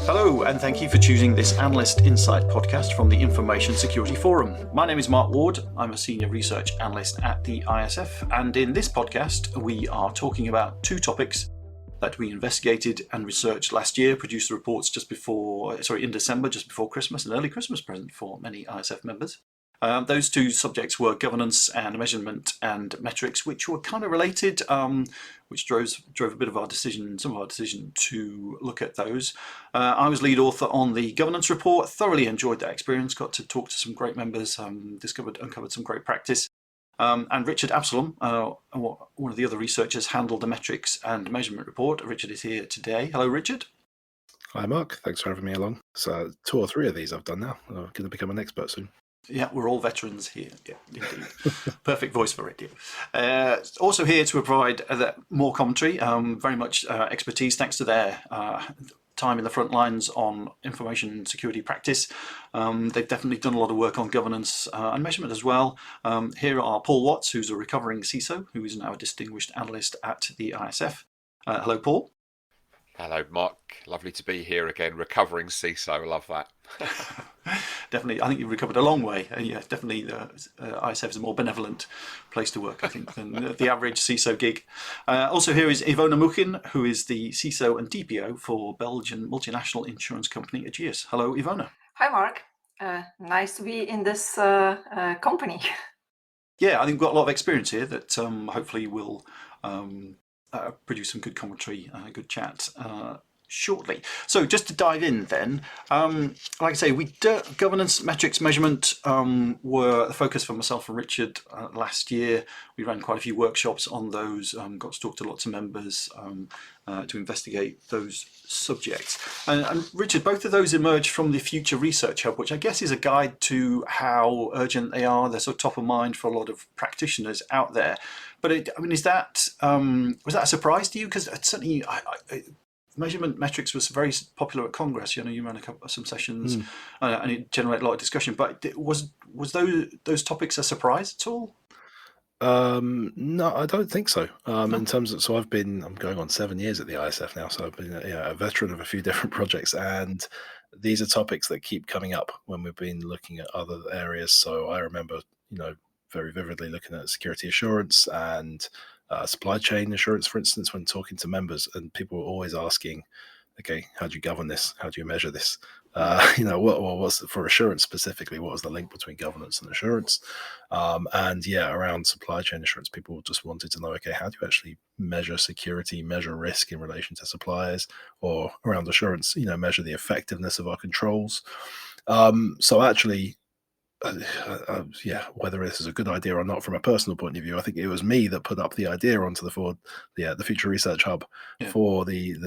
Hello, and thank you for choosing this Analyst Insight podcast from the Information Security Forum. My name is Mark Ward. I'm a Senior Research Analyst at the ISF, and in this podcast, we are talking about two topics that we investigated and researched last year, produced the reports in December, just before Christmas, an early Christmas present for many ISF members. Those two subjects were governance and measurement and metrics, which were kind of related, which drove a bit of some of our decision to look at those. I was lead author on the governance report, thoroughly enjoyed that experience, got to talk to some great members, uncovered some great practice. And Richard Absalom, one of the other researchers, handled the metrics and measurement report. Richard is here today. Hello, Richard. Hi, Mark. Thanks for having me along. So 2 or 3 of these I've done now. I'm going to become an expert soon. Yeah, we're all veterans here. Yeah, indeed. Perfect voice for it. Yeah. Also here to provide more commentary, very much expertise, thanks to their time in the front lines on information security practice. They've definitely done a lot of work on governance and measurement as well. Here are Paul Watts, who's a recovering CISO, who is now a distinguished analyst at the ISF. Hello, Paul. Hello, Mark. Lovely to be here again. Recovering CISO, I love that. Definitely, I think you've recovered a long way. Yeah, definitely, ISF is a more benevolent place to work, I think, than the average CISO gig. Also here is Iwona Muchin, who is the CISO and DPO for Belgian multinational insurance company Ageas. Hello, Iwona. Hi, Mark. Nice to be in this company. Yeah, I think we've got a lot of experience here that hopefully will produce some good commentary, good chat shortly. So just to dive in then, like I say, governance, metrics, measurement were the focus for myself and Richard last year. We ran quite a few workshops on those, got to talk to lots of members to investigate those subjects. And Richard, both of those emerged from the Future Research Hub, which I guess is a guide to how urgent they are. They're sort of top of mind for a lot of practitioners out there. But was that a surprise to you? Because certainly measurement metrics was very popular at Congress. You ran some sessions and it generated a lot of discussion. But was those topics a surprise at all? No, I don't think so. No? In terms of, I'm going on 7 years at the ISF now, so I've been a veteran of a few different projects, and these are topics that keep coming up when we've been looking at other areas. So I remember, very vividly looking at security assurance and supply chain assurance, for instance, when talking to members, and people were always asking, okay, how do you govern this? How do you measure this? What's for assurance specifically? What was the link between governance and assurance? Around supply chain assurance, people just wanted to know, okay, how do you actually measure security, measure risk in relation to suppliers, or around assurance, measure the effectiveness of our controls? Whether this is a good idea or not from a personal point of view, I think it was me that put up the idea onto the Future Research Hub for the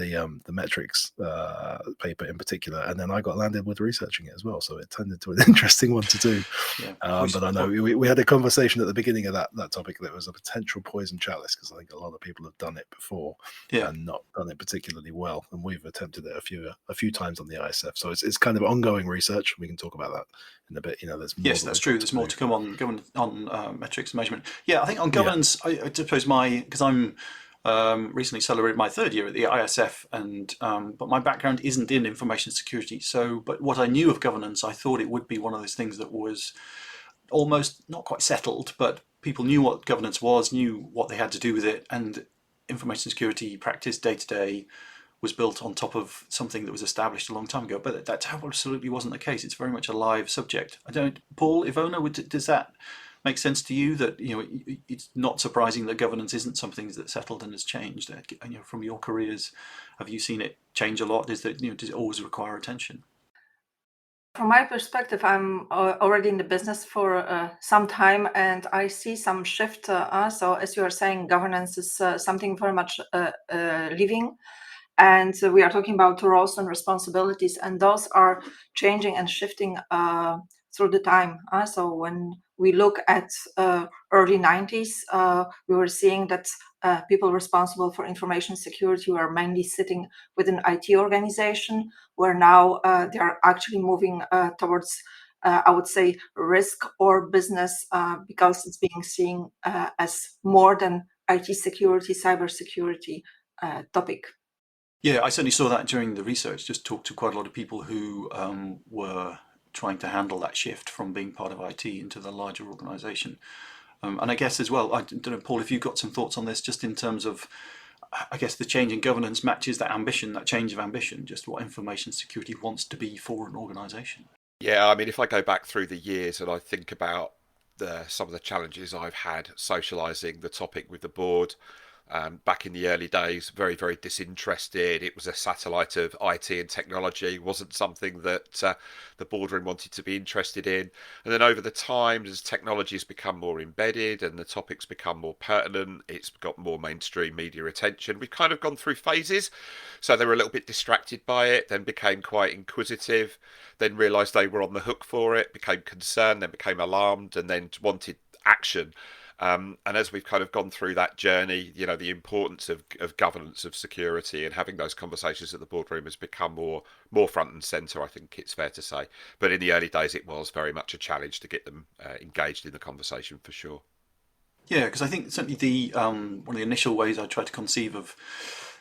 metrics paper in particular, and then I got landed with researching it as well. So it turned into an interesting one to do. But I know we had a conversation at the beginning of that topic that was a potential poison chalice, because I think a lot of people have done it before and not done it particularly well, and we've attempted it a few times on the ISF. So it's kind of ongoing research. We can talk about that in a bit. Yes, that's true. There's more to come on metrics and measurement. Yeah, I think on governance, I suppose because I'm recently celebrated my 3rd year at the ISF, but my background isn't in information security. But what I knew of governance, I thought it would be one of those things that was almost not quite settled, but people knew what governance was, knew what they had to do with it, and information security practice day to day was built on top of something that was established a long time ago. But that absolutely wasn't the case. It's very much a live subject. Paul, Iwona, does that make sense to you, that it's not surprising that governance isn't something that's settled and has changed? From your careers, have you seen it change a lot? Does it always require attention? From my perspective, I'm already in the business for some time, and I see some shift. So as you are saying, governance is something very much living. And we are talking about roles and responsibilities, and those are changing and shifting through the time. So when we look at early 90s, we were seeing that people responsible for information security were mainly sitting within IT organization, where now they are actually moving towards, I would say, risk or business, because it's being seen as more than IT security, cybersecurity topic. Yeah, I certainly saw that during the research. Just talked to quite a lot of people who were trying to handle that shift from being part of IT into the larger organisation. And I guess as well, I don't know, Paul, if you've got some thoughts on this, just in terms of, I guess the change in governance matches that ambition, that change of ambition, just what information security wants to be for an organisation. Yeah, I mean, if I go back through the years and I think about some of the challenges I've had socialising the topic with the board, back in the early days, very, very disinterested. It was a satellite of IT and technology. It wasn't something that the boardroom wanted to be interested in. And then over the time, as technology has become more embedded and the topics become more pertinent, it's got more mainstream media attention. We've kind of gone through phases. So they were a little bit distracted by it, then became quite inquisitive, then realised they were on the hook for it, became concerned, then became alarmed, and then wanted action. And as we've kind of gone through that journey, you know, the importance of governance, of security, and having those conversations at the boardroom has become more front and centre, I think it's fair to say. But in the early days, it was very much a challenge to get them engaged in the conversation, for sure. Yeah, because I think certainly the one of the initial ways I tried to conceive of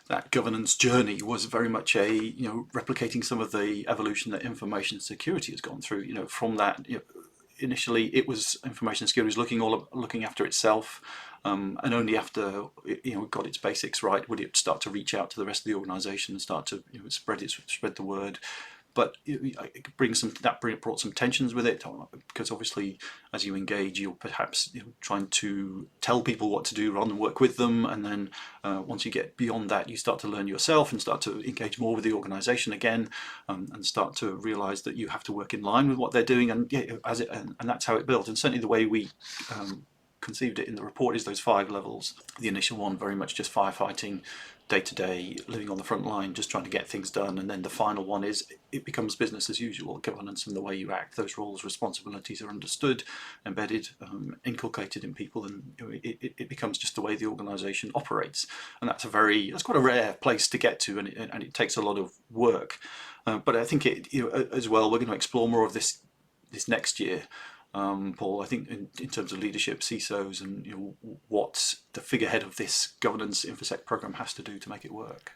that governance journey was very much replicating some of the evolution that information security has gone through. From that, initially it was information security was looking after itself, and only after it got its basics right would it start to reach out to the rest of the organisation and start to spread the word. But it brought some tensions with it, because obviously as you engage, you're perhaps trying to tell people what to do rather than work with them, and then once you get beyond that, you start to learn yourself and start to engage more with the organisation again, and start to realise that you have to work in line with what they're doing, and and that's how it built. And certainly the way we conceived it in the report is those 5 levels. The initial one very much just firefighting, day to day, living on the front line, just trying to get things done. And then the final one is it becomes business as usual, governance and the way you act. Those roles, responsibilities are understood, embedded, inculcated in people, and it becomes just the way the organisation operates. And that's quite a rare place to get to, and it takes a lot of work. But I think as well, we're going to explore more of this next year. Paul, I think in terms of leadership, CISOs, and what the figurehead of this governance InfoSec program has to do to make it work.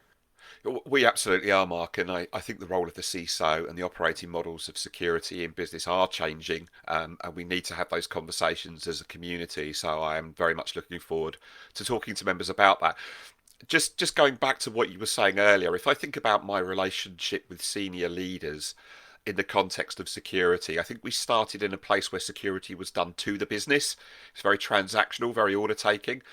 We absolutely are, Mark, and I think the role of the CISO and the operating models of security in business are changing, and we need to have those conversations as a community. So I am very much looking forward to talking to members about that. Just going back to what you were saying earlier, if I think about my relationship with senior leaders in the context of security, I think we started in a place where security was done to the business. It's very transactional, very order taking.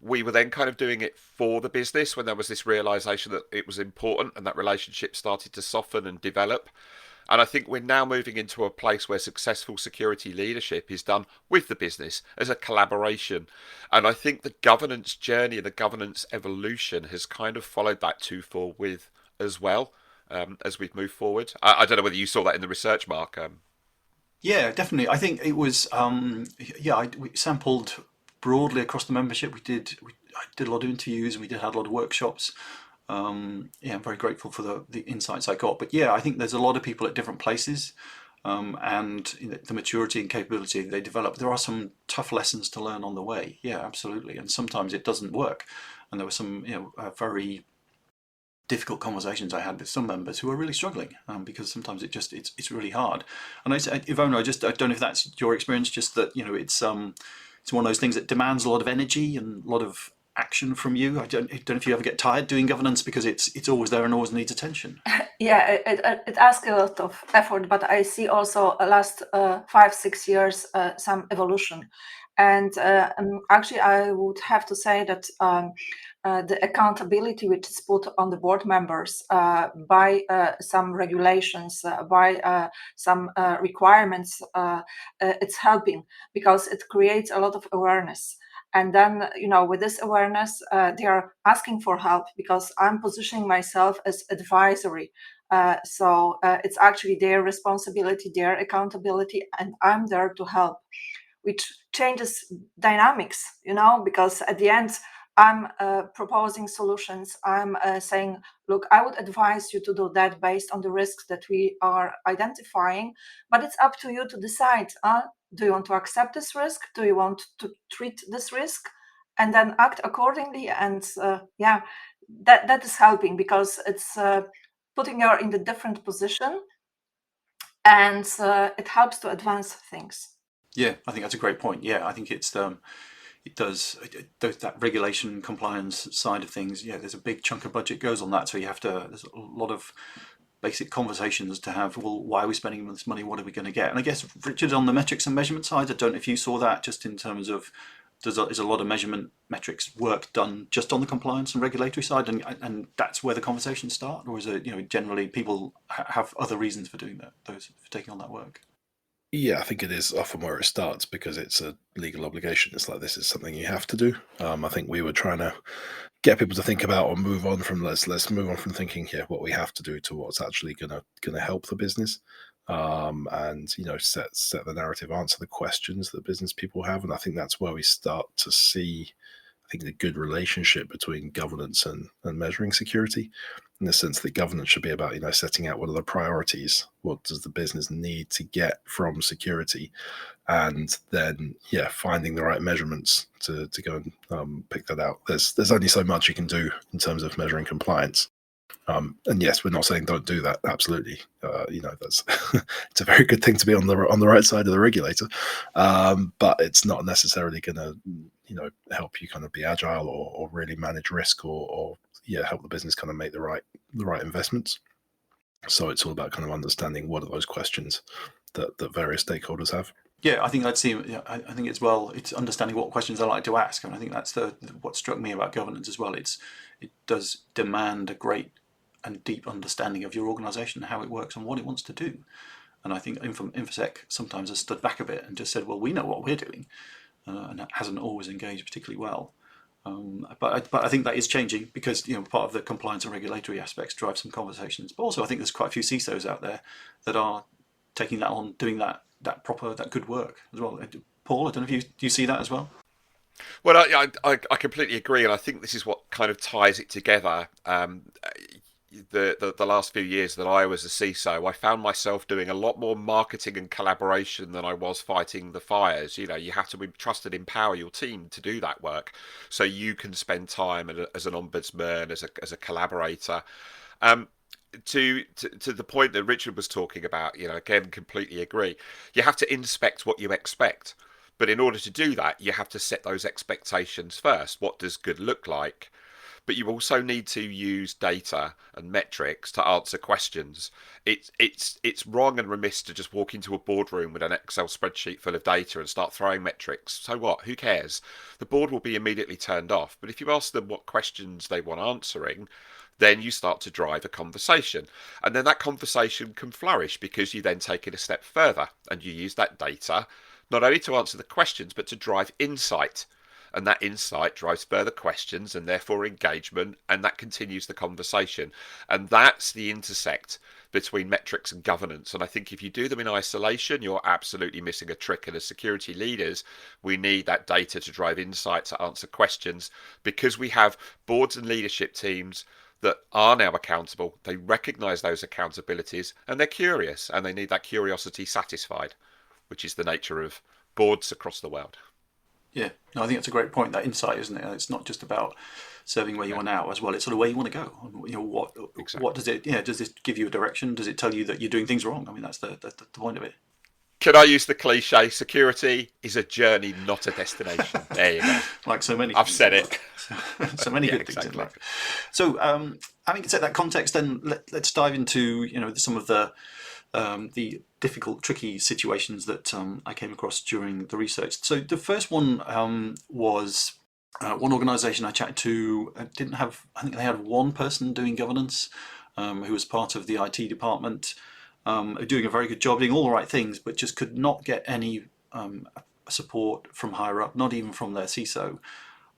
We were then kind of doing it for the business when there was this realization that it was important, and that relationship started to soften and develop. And I think we're now moving into a place where successful security leadership is done with the business as a collaboration. And I think the governance journey and the governance evolution has kind of followed that twofold with as well. As we've moved forward, I don't know whether you saw that in the research, Mark. Yeah, definitely. I think it was. We sampled broadly across the membership. I did a lot of interviews, and we had a lot of workshops. I'm very grateful for the insights I got. But yeah, I think there's a lot of people at different places, and the maturity and capability they develop. There are some tough lessons to learn on the way. Yeah, absolutely. And sometimes it doesn't work. And there were some very difficult conversations I had with some members who are really struggling, because sometimes it's really hard. And I said, Iwona, I don't know if that's your experience, just that it's one of those things that demands a lot of energy and a lot of action from you. I don't know if you ever get tired doing governance, because it's always there and always needs attention. Yeah, it asks a lot of effort, but I see also last 5-6 years some evolution. And actually, I would have to say that the accountability which is put on the board members by some regulations, by some requirements, it's helping, because it creates a lot of awareness. And then, with this awareness, they are asking for help, because I'm positioning myself as advisory. So it's actually their responsibility, their accountability, and I'm there to help, which changes dynamics, because at the end, I'm proposing solutions. I'm saying, look, I would advise you to do that based on the risks that we are identifying, but it's up to you to decide. Do you want to accept this risk? Do you want to treat this risk and then act accordingly? And that is helping, because it's putting you in the different position, and it helps to advance things. Yeah, I think that's a great point. Yeah, I think it does that regulation compliance side of things. Yeah, there's a big chunk of budget goes on that, so there's a lot of basic conversations to have. Well, why are we spending this money? What are we going to get? And I guess, Richard, on the metrics and measurement side, I don't know if you saw that, just in terms of is a lot of measurement metrics work done just on the compliance and regulatory side, and that's where the conversations start, or is it generally people have other reasons for doing that, for taking on that work? Yeah, I think it is often where it starts, because it's a legal obligation. It's like, this is something you have to do. I think we were trying to get people to think about, or move on from let's move on from thinking here what we have to do to what's actually gonna help the business, and set the narrative, answer the questions that business people have. And I think that's where we start to see, I think, the good relationship between governance and measuring security, in the sense that governance should be about setting out what are the priorities, what does the business need to get from security, and then finding the right measurements to go and pick that out. There's only so much you can do in terms of measuring compliance. And yes, we're not saying don't do that. Absolutely, that's it's a very good thing to be on the right side of the regulator, but it's not necessarily going to help you kind of be agile, or really manage risk, or help the business kind of make the right investments. So it's all about kind of understanding what are those questions that various stakeholders have. Yeah, I think I think it's understanding what questions I like to ask, and I think that's what struck me about governance as well. It does demand a great and deep understanding of your organisation, how it works, and what it wants to do. And I think InfoSec sometimes has stood back a bit and just said, well, we know what we're doing, and that hasn't always engaged particularly well. But I think that is changing, because part of the compliance and regulatory aspects drive some conversations. But also I think there's quite a few CISOs out there that are taking that on, doing that good work as well. Paul, I don't know if you see that as well. Well, I completely agree, and I think this is what kind of ties it together. The last few years that I was a CISO, I found myself doing a lot more marketing and collaboration than I was fighting the fires. You have to trust and empower your team to do that work, so you can spend time as an ombudsman, as a collaborator. To the point that Richard was talking about, again, completely agree. You have to inspect what you expect. But in order to do that, you have to set those expectations first. What does good look like? But you also need to use data and metrics to answer questions. It's wrong and remiss to just walk into a boardroom with an Excel spreadsheet full of data and start throwing metrics. So what? Who cares? The board will be immediately turned off. But if you ask them what questions they want answering, then you start to drive a conversation. And then that conversation can flourish, because you then take it a step further and you use that data not only to answer the questions, but to drive insight. And that insight drives further questions and therefore engagement, and that continues the conversation. And that's the intersect between metrics and governance. And I think if you do them in isolation, you're absolutely missing a trick. And as security leaders, we need that data to drive insight, to answer questions, because we have boards and leadership teams that are now accountable. They recognize those accountabilities, and they're curious, and they need that curiosity satisfied, which is the nature of boards across the world. Yeah, no, I think that's a great point. That insight, isn't it? It's not just about serving where you are now as well. It's sort of where you want to go. What does it? Does this give you a direction? Does it tell you that you're doing things wrong? I mean, that's the point of it. Can I use the cliche? Security is a journey, not a destination. There you go. Like so many. I've said it. So many good things in life. So, having set that context, then let's dive into some of the difficult, tricky situations that I came across during the research. So the first one was one organisation I chatted to didn't have. I think they had one person doing governance who was part of the IT department, doing a very good job, doing all the right things, but just could not get any support from higher up, not even from their CISO.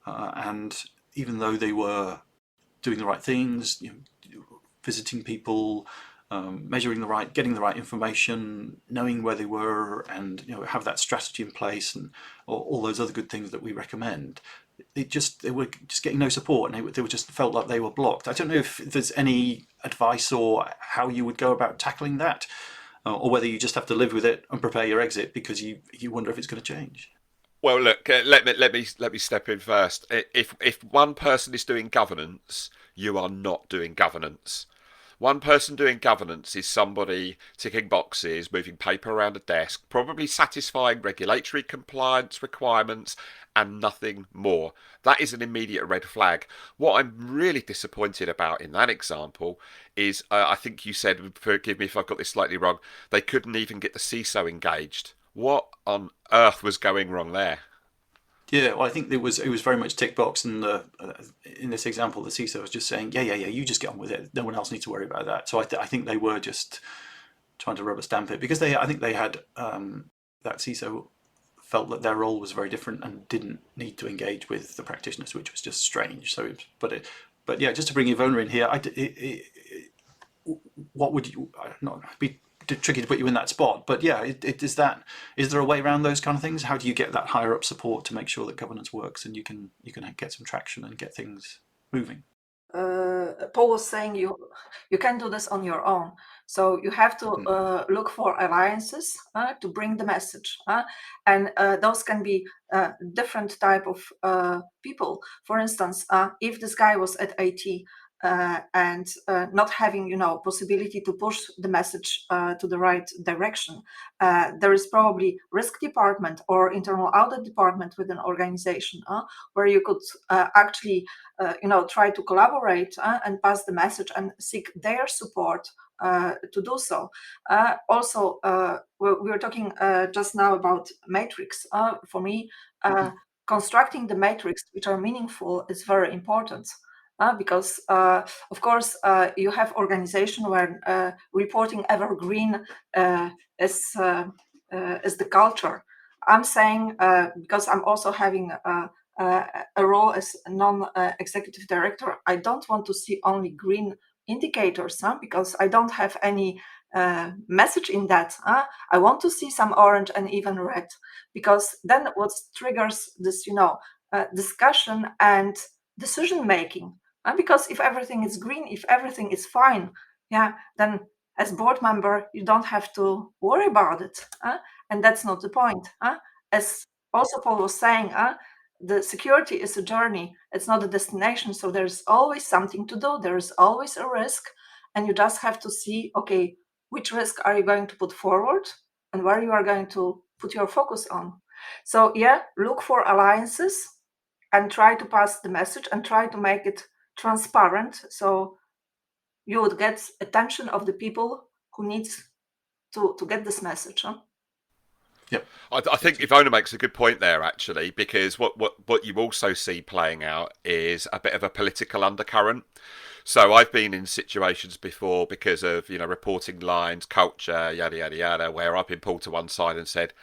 And even though they were doing the right things, visiting people, measuring getting the right information, knowing where they were, and have that strategy in place, and all those other good things that we recommend, they were just getting no support, and they were just felt like they were blocked. I don't know if there's any advice or how you would go about tackling that, or whether you just have to live with it and prepare your exit because you wonder if it's going to change. Well, look, let me step in first. If one person is doing governance, you are not doing governance. One person doing governance is somebody ticking boxes, moving paper around a desk, probably satisfying regulatory compliance requirements and nothing more. That is an immediate red flag. What I'm really disappointed about in that example is, I think you said, forgive me if I've got this slightly wrong, they couldn't even get the CISO engaged. What on earth was going wrong there? Yeah, well, I think it was very much tick box, and in this example, the CISO was just saying, yeah, you just get on with it. No one else needs to worry about that. So I think they were just trying to rubber stamp it, because I think they had that CISO felt that their role was very different and didn't need to engage with the practitioners, which was just strange. So, but yeah, just to bring Iwona in here, what would you not be tricky to put you in that spot, but yeah, is there a way around those kind of things? How do you get that higher up support to make sure that governance works and you can get some traction and get things moving? Paul was saying you can do this on your own, so you have to look for alliances to bring the message, and those can be different type of people. For instance, if this guy was at IT and not having possibility to push the message to the right direction, there is probably risk department or internal audit department within an organization where you could actually try to collaborate and pass the message and seek their support to do so. Also, we were talking just now about matrix. For me, constructing the matrix which are meaningful is very important. Because of course you have organization where reporting evergreen is the culture. I'm saying because I'm also having a role as a non-executive director, I don't want to see only green indicators because I don't have any message in that. I want to see some orange and even red, because then what triggers this discussion and decision making. Because if everything is green, if everything is fine, then as board member you don't have to worry about it, and that's not the point. As also Paul was saying, the security is a journey, it's not a destination. So there's always something to do, there is always a risk, and you just have to see, okay, which risk are you going to put forward and where you are going to put your focus on. So look for alliances and try to pass the message and try to make it transparent, so you would get attention of the people who need to get this message. Yep. I think Iwona makes a good point there, actually, because what you also see playing out is a bit of a political undercurrent. So I've been in situations before because of reporting lines, culture, yada yada yada, where I've been pulled to one side and said,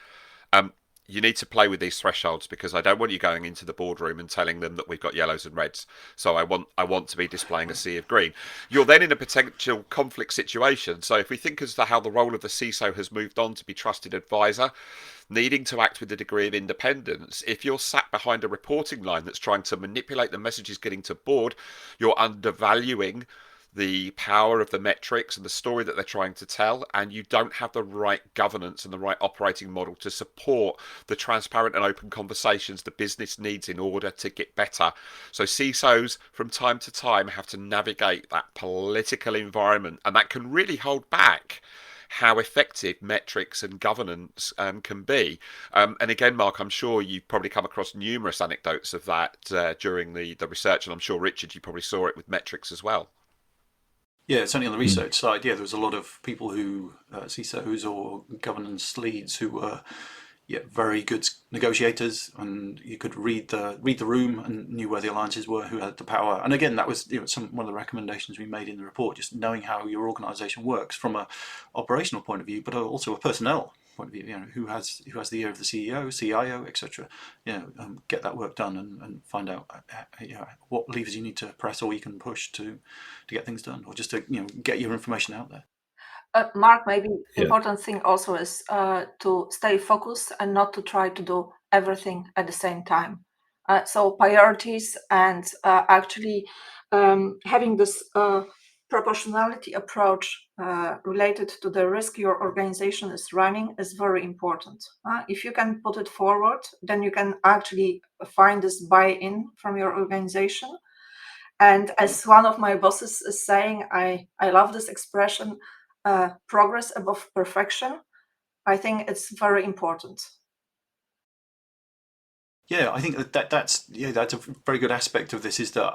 you need to play with these thresholds, because I don't want you going into the boardroom and telling them that we've got yellows and reds. So I want to be displaying a sea of green. You're then in a potential conflict situation. So if we think as to how the role of the CISO has moved on to be trusted advisor, needing to act with a degree of independence, if you're sat behind a reporting line that's trying to manipulate the messages getting to board, you're undervaluing the power of the metrics and the story that they're trying to tell, and you don't have the right governance and the right operating model to support the transparent and open conversations the business needs in order to get better. So CISOs from time to time have to navigate that political environment, and that can really hold back how effective metrics and governance can be. And again, Mark, I'm sure you've probably come across numerous anecdotes of that during the research, and I'm sure, Richard, you probably saw it with metrics as well. Yeah, certainly on the research side, there was a lot of people who, CISOs or governance leads, who were very good negotiators, and you could read the room and knew where the alliances were, who had the power. And again, that was one of the recommendations we made in the report, just knowing how your organisation works from a operational point of view, but also a personnel point of view. Who has the ear of the CEO, CIO, etc. Get that work done and find out what levers you need to press or you can push to get things done, or just to get your information out there. Mark, maybe important thing also is to stay focused and not to try to do everything at the same time. So priorities and actually having this proportionality approach related to the risk your organization is running is very important. If you can put it forward, then you can actually find this buy-in from your organization. And as one of my bosses is saying, I love this expression, progress above perfection. I think it's very important. Yeah, I think that's a very good aspect of this, is that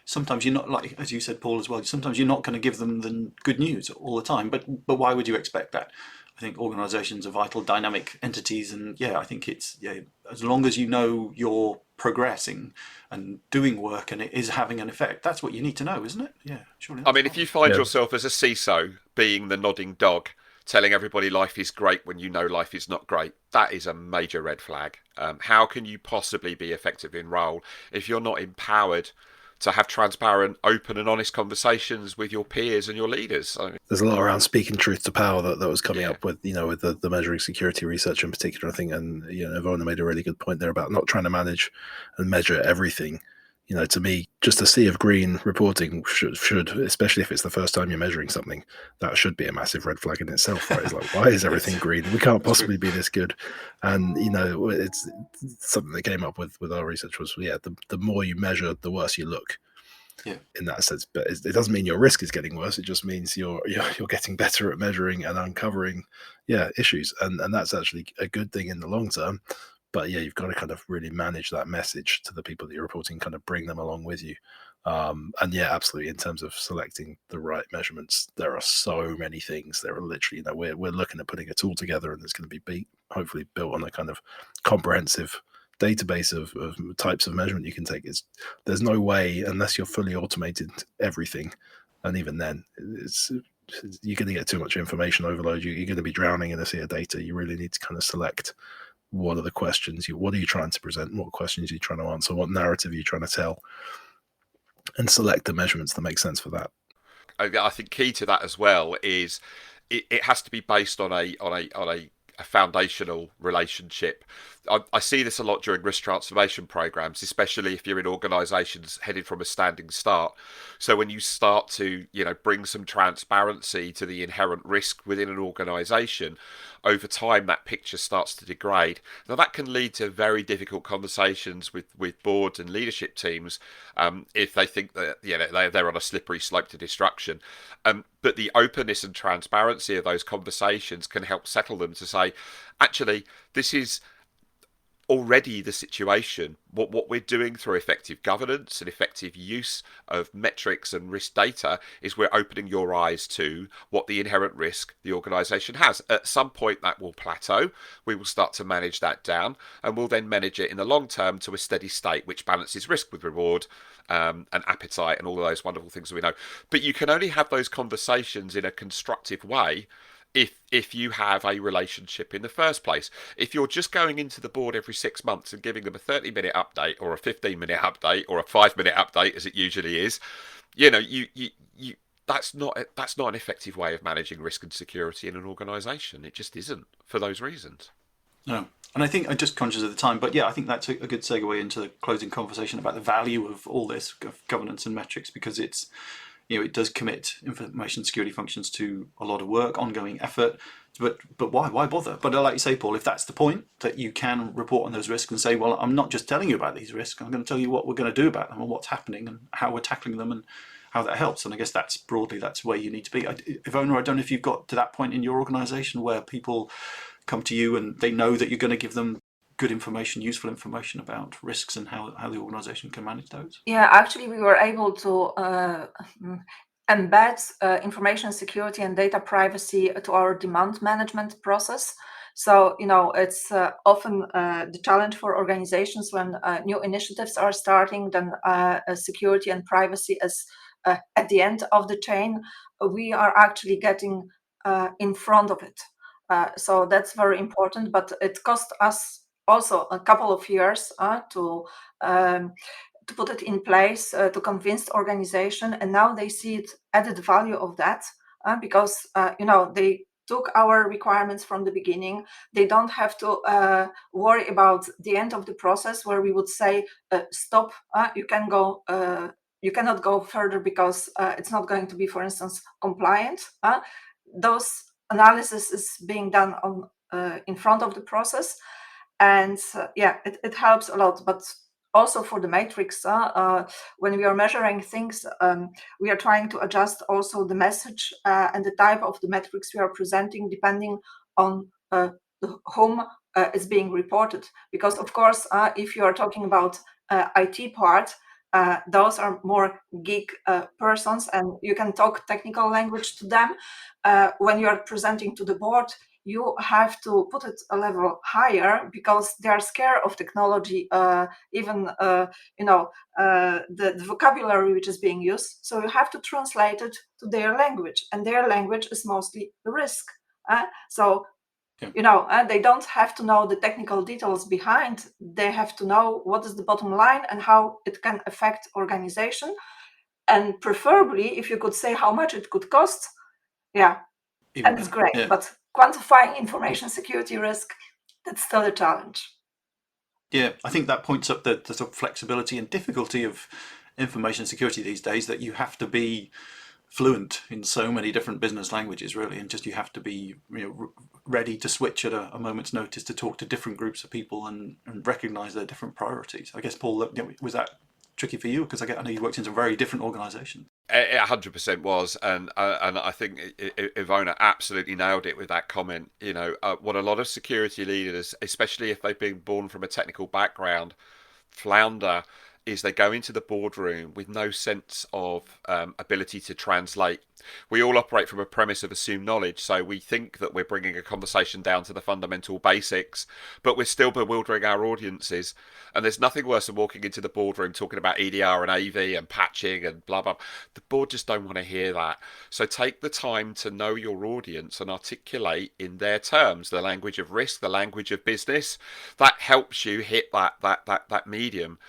sometimes you're not, like as you said, Paul, as well. Sometimes you're not going to give them the good news all the time, but why would you expect that? I think organisations are vital, dynamic entities, and I think it's as long as you know you're progressing and doing work and it is having an effect, that's what you need to know, isn't it? Yeah, surely. I mean, if you find Yeah. yourself as a CISO being the nodding dog, telling everybody life is great when you know life is not great, that is a major red flag. How can you possibly be effective in role if you're not empowered to have transparent, open and honest conversations with your peers and your leaders? I mean, There's a lot around speaking truth to power that was coming Yeah. up with, with the measuring security research in particular, I think. And, Iwona made a really good point there about not trying to manage and measure everything. To me, just a sea of green reporting should, especially if it's the first time you're measuring something, that should be a massive red flag in itself, right? It's like, why is everything green? We can't possibly be this good. And, it's something that came up with our research was, the more you measure, the worse you look. Yeah. In that sense, but it doesn't mean your risk is getting worse. It just means you're getting better at measuring and uncovering issues, and that's actually a good thing in the long term. But you've got to kind of really manage that message to the people that you're reporting, kind of bring them along with you. And absolutely, in terms of selecting the right measurements, there are so many things. There are literally, we're looking at putting a tool together, and it's going to be hopefully built on a kind of comprehensive database of types of measurement you can take. There's no way, unless you're fully automated everything, and even then you're going to get too much information overload. You're going to be drowning in a sea of data. You really need to kind of select what are the questions, what are you trying to present, what questions are you trying to answer, what narrative are you trying to tell, and select the measurements that make sense for that. I think key to that as well is it has to be based on a foundational relationship. I see this a lot during risk transformation programs, especially if you're in organisations headed from a standing start. So when you start to, bring some transparency to the inherent risk within an organisation, over time that picture starts to degrade. Now that can lead to very difficult conversations with boards and leadership teams if they think that they're on a slippery slope to destruction. But the openness and transparency of those conversations can help settle them to say, actually, this is already the situation. What we're doing through effective governance and effective use of metrics and risk data is we're opening your eyes to what the inherent risk the organisation has. At some point that will plateau. We will start to manage that down, and we'll then manage it in the long term to a steady state which balances risk with reward and appetite and all of those wonderful things that we know. But you can only have those conversations in a constructive way if you have a relationship in the first place. If you're just going into the board every 6 months and giving them a 30-minute update or a 15-minute update or a 5-minute update, as it usually is, that's not an effective way of managing risk and security in an organisation. It just isn't, for those reasons. No. And I think I'm just conscious of the time, but I think that's a good segue into the closing conversation about the value of all this governance and metrics, because it's it does commit information security functions to a lot of work, ongoing effort. But why bother? But like you say, Paul, if that's the point, that you can report on those risks and say, well, I'm not just telling you about these risks, I'm going to tell you what we're going to do about them and what's happening and how we're tackling them and how that helps. And I guess that's where you need to be. Iwona, I don't know if you've got to that point in your organisation where people come to you and they know that you're going to give them good information, useful information about risks and how the organisation can manage those. Yeah, actually, we were able to embed information security and data privacy to our demand management process. So, it's often the challenge for organizations when new initiatives are starting, then security and privacy is at the end of the chain. We are actually getting in front of it. So that's very important, but it cost us also a couple of years to put it in place, to convince the organization, and now they see it added value of that because they took our requirements from the beginning. They don't have to worry about the end of the process where we would say, stop, you cannot go further because it's not going to be, for instance, compliant. Those analysis is being done in front of the process, and it helps a lot. But also for the matrix, when we are measuring things, we are trying to adjust also the message and the type of the metrics we are presenting depending on whom is being reported. Because of course, if you are talking about IT part, those are more geek persons, and you can talk technical language to them. When you are presenting to the board, you have to put it a level higher because they are scared of technology, even the vocabulary which is being used. So you have to translate it to their language, and their language is mostly risk. They don't have to know the technical details behind. They have to know what is the bottom line and how it can affect organization. And preferably, if you could say how much it could cost, and it's great. Yeah. But quantifying information security risk, that's still a challenge. Yeah, I think that points up the sort of flexibility and difficulty of information security these days, that you have to be fluent in so many different business languages, really, and just you have to be ready to switch at a moment's notice to talk to different groups of people and recognize their different priorities. I guess, Paul, was that tricky for you? Because I know you worked in some very different organizations. It 100% was, and I think Iwona absolutely nailed it with that comment. What a lot of security leaders, especially if they've been born from a technical background, flounder is they go into the boardroom with no sense of ability to translate. We all operate from a premise of assumed knowledge, so we think that we're bringing a conversation down to the fundamental basics, but we're still bewildering our audiences. And there's nothing worse than walking into the boardroom talking about EDR and AV and patching and blah, blah. The board just don't want to hear that. So take the time to know your audience and articulate in their terms the language of risk, the language of business. That helps you hit that medium.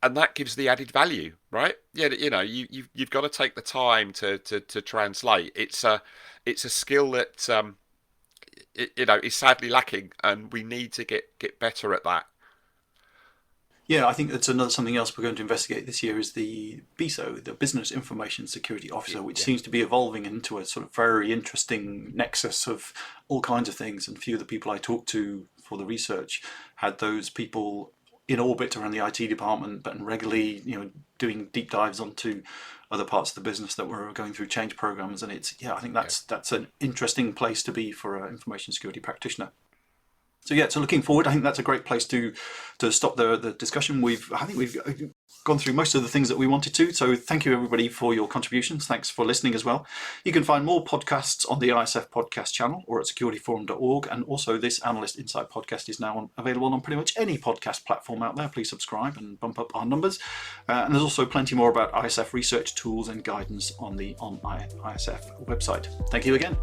And that gives the added value, right? You've got to take the time to translate. It's a skill that is sadly lacking, and we need to get better at that. Yeah, I think that's something else we're going to investigate this year is the BISO, the Business Information Security Officer, which seems to be evolving into a sort of very interesting nexus of all kinds of things. And a few of the people I talked to for the research had those people in orbit around the IT department, but regularly, doing deep dives onto other parts of the business that were going through change programs. And I think that's an interesting place to be for an information security practitioner. So looking forward, I think that's a great place to stop the discussion. I think we've gone through most of the things that we wanted to. So thank you everybody for your contributions. Thanks for listening as well. You can find more podcasts on the ISF podcast channel or at securityforum.org. And also this Analyst Insight podcast is now available on pretty much any podcast platform out there. Please subscribe and bump up our numbers. And there's also plenty more about ISF research tools and guidance on the ISF website. Thank you again.